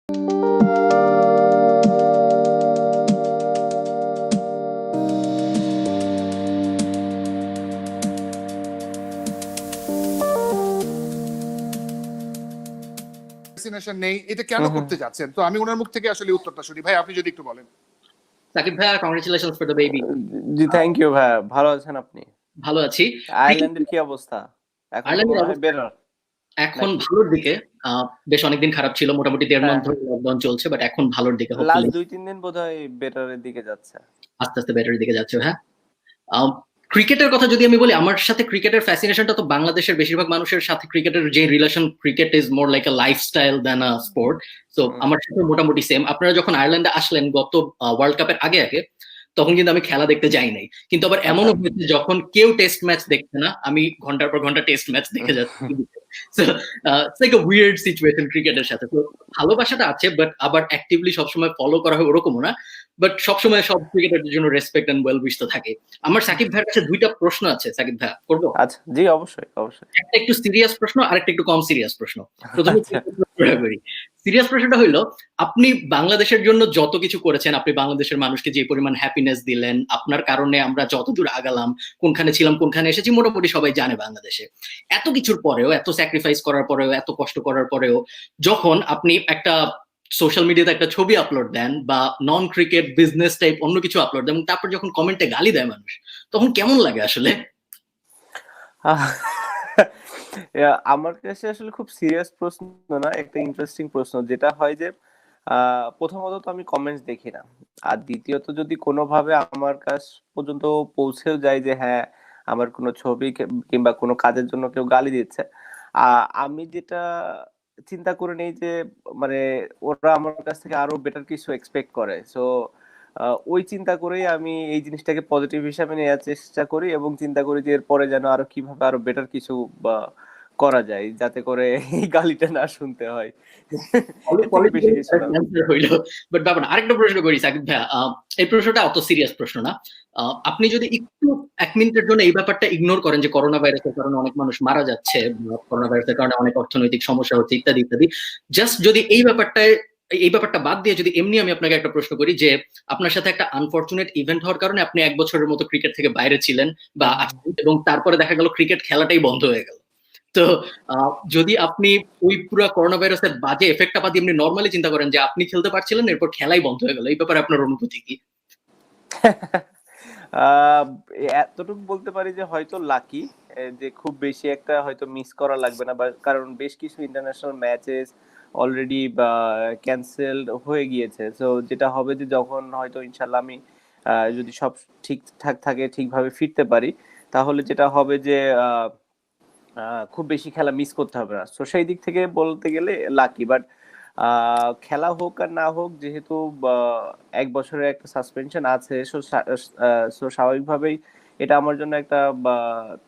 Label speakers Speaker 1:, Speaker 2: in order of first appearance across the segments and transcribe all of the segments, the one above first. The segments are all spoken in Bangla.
Speaker 1: নেই, এটা কেন করতে যাচ্ছেন? তো আমি ওনার মুখ থেকে আসলে উত্তরটা শুনি। ভাই আপনি যদি একটু বলেন।
Speaker 2: সাকিব ভাইয়া, কংগ্রেচুলেশনস ফর দ্য বেবি।
Speaker 3: জি থ্যাংক ইউ ভাইয়া, ভালো আছেন আপনি?
Speaker 2: ভালো আছি।
Speaker 3: আয়ারল্যান্ডের কি অবস্থা এখন?
Speaker 2: এখন ভালোর দিকে। বেশ অনেকদিন খারাপ ছিল, মোটামুটি 1.5 মাস ধরে লকডাউন চলছে, বাট এখন ভালোর দিকে।
Speaker 3: লাস্ট 2-3 দিন বোধহয় বেটারের দিকে যাচ্ছে,
Speaker 2: আস্তে আস্তে বেটারের দিকে যাচ্ছে। হ্যাঁ, ক্রিকেটের কথা যদি আমি বলি, আমার সাথে ক্রিকেটের ফ্যাসিনেশনটা তো বাংলাদেশের বেশিরভাগ মানুষের সাথে ক্রিকেটের যে relation, cricket is more like a lifestyle than a sport. So আমার সাথে মোটামুটি সেম। আপনারা যখন আয়ারল্যান্ডে আসলেন গত ওয়ার্ল্ড কাপের আগে আগে, তখন কিন্তু আমি খেলা দেখতে যাই নাই, কিন্তু আবার এমনও হয়েছে যখন কেউ টেস্ট ম্যাচ দেখছে না, আমি ঘন্টার পর ঘন্টা টেস্ট ম্যাচ দেখে যাচ্ছি। So it's like a weird situation ক্রিকেটের সাথে। তো ভালোবাসাটা আছে, বাট আবার অ্যাক্টিভলি সবসময় ফলো করা হয় ওরকমও না, বাট সবসময় সব ক্রিকেটারদের জন্য রেসপেক্ট এন্ড ওয়েল উইশ তো থাকে। আমার সাকিব ভাইয়ের কাছে 2টা প্রশ্ন আছে। সাকিব ভাই, করবো?
Speaker 3: আচ্ছা, জি অবশ্যই অবশ্যই।
Speaker 2: একটা একটু সিরিয়াস প্রশ্ন আর একটা একটু কম সিরিয়াস প্রশ্ন। প্রথমে সিরিয়াস প্রশ্নটা হইলো, আপনি বাংলাদেশের জন্য যত কিছু করেছেন, আপনি বাংলাদেশের মানুষকে যে পরিমাণ হ্যাপিনেস দিলেন, আপনার কারণে আমরা যতদূর আগালাম, কোনখানে ছিলাম কোনখানে এসেছি মোটামুটি সবাই জানে বাংলাদেশে। এত কিছুর পরেও, এত স্যাক্রিফাইস করার পরেও, এত কষ্ট করার পরেও, যখন আপনি একটা সোশ্যাল মিডিয়াতে একটা ছবি আপলোড দেন বা নন ক্রিকেট বিজনেস টাইপ অন্য কিছু আপলোড দেন, তারপর যখন কমেন্টে গালি দেয় মানুষ, তখন কেমন লাগে আসলে?
Speaker 3: আমার কাছে আসলে খুব সিরিয়াস প্রশ্ন না, একটা ইন্টারেস্টিং প্রশ্ন। যেটা হয় যে প্রথমত তো আমি কমেন্টস দেখি না, আর দ্বিতীয়ত যদি কোনোভাবে আমার কাছ পর্যন্ত পৌঁছেও যায় যে হ্যাঁ আমার কোনো ছবি কিংবা কোনো কাজের জন্য কেউ গালি দিচ্ছে, আমি যেটা চিন্তা করে নেই যে মানে ওরা আমার কাছ থেকে আরো বেটার কিছু এক্সপেক্ট করে। সো ওই চিন্তা করেই আমি এই জিনিসটাকে পজিটিভ হিসাবে নেওয়ার চেষ্টা করি এবং চিন্তা করি যে এরপরে যেন আরো কিভাবে আরো বেটার কিছু করা যায়, যাতে করে এই গালিটা না শুনতে হয়।
Speaker 2: বাট ব্যাপার আরেকটা প্রশ্ন করি সাকিব ভাইয়া, এই প্রশ্নটা অত সিরিয়াস প্রশ্ন না। আপনি যদি একটু 1 মিনিটের জন্য এই ব্যাপারটা ইগনোর করেন যে করোনা ভাইরাসের কারণে অনেক মানুষ মারা যাচ্ছে, করোনা ভাইরাসের কারণে অনেক অর্থনৈতিক সমস্যা হচ্ছে ইত্যাদি ইত্যাদি, জাস্ট যদি এই ব্যাপারটা বাদ দিয়ে যদি এমনি আমি আপনাকে একটা প্রশ্ন করি যে আপনার সাথে একটা আনফরচুনেট ইভেন্ট হওয়ার কারণে আপনি 1 বছরের মতো ক্রিকেট থেকে বাইরে ছিলেন বা এবং তারপরে দেখা গেল ক্রিকেট খেলাটাই বন্ধ হয়ে গেল, তো যদি আপনি ওই পুরো করোনা ভাইরাসের বাজে এফেক্টটা বাদ দিয়ে এমনি নরমালি চিন্তা করেন যে আপনি খেলতে পারছিলেন, এরপর খেলাই বন্ধ হয়ে গেল, এই ব্যাপারে আপনার অনুভূতি কি?
Speaker 3: এতটুকু বলতে পারি যে হয়তো লাকি, যে খুব বেশি একটা হয়তো মিস করা লাগবে না, কারণ বেশ কিছু ইন্টারন্যাশনাল ম্যাচেস অলরেডি ক্যান্সেল হয়ে গিয়েছে। সো যেটা হবে যে যখন হয়তো ইনশাল্লাহ আমি যদি সব ঠিকঠাক থাকে, ঠিকভাবে ফিরতে পারি, তাহলে যেটা হবে যে খুব বেশি খেলা মিস করতে হবে না। সো সেই দিক থেকে বলতে গেলে লাকি। বাট খেলা হোক আর না হোক, যেহেতু 1 বছরের একটা সাসপেনশন আছে, সো স্বাভাবিকভাবেই এটা আমার জন্য একটা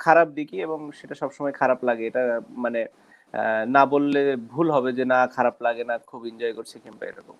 Speaker 3: খারাপ দিকই, এবং সেটা সবসময় খারাপ লাগে। এটা মানে না বললে ভুল হবে যে না খারাপ লাগে না, খুব এনজয় করছি কিংবা এরকম।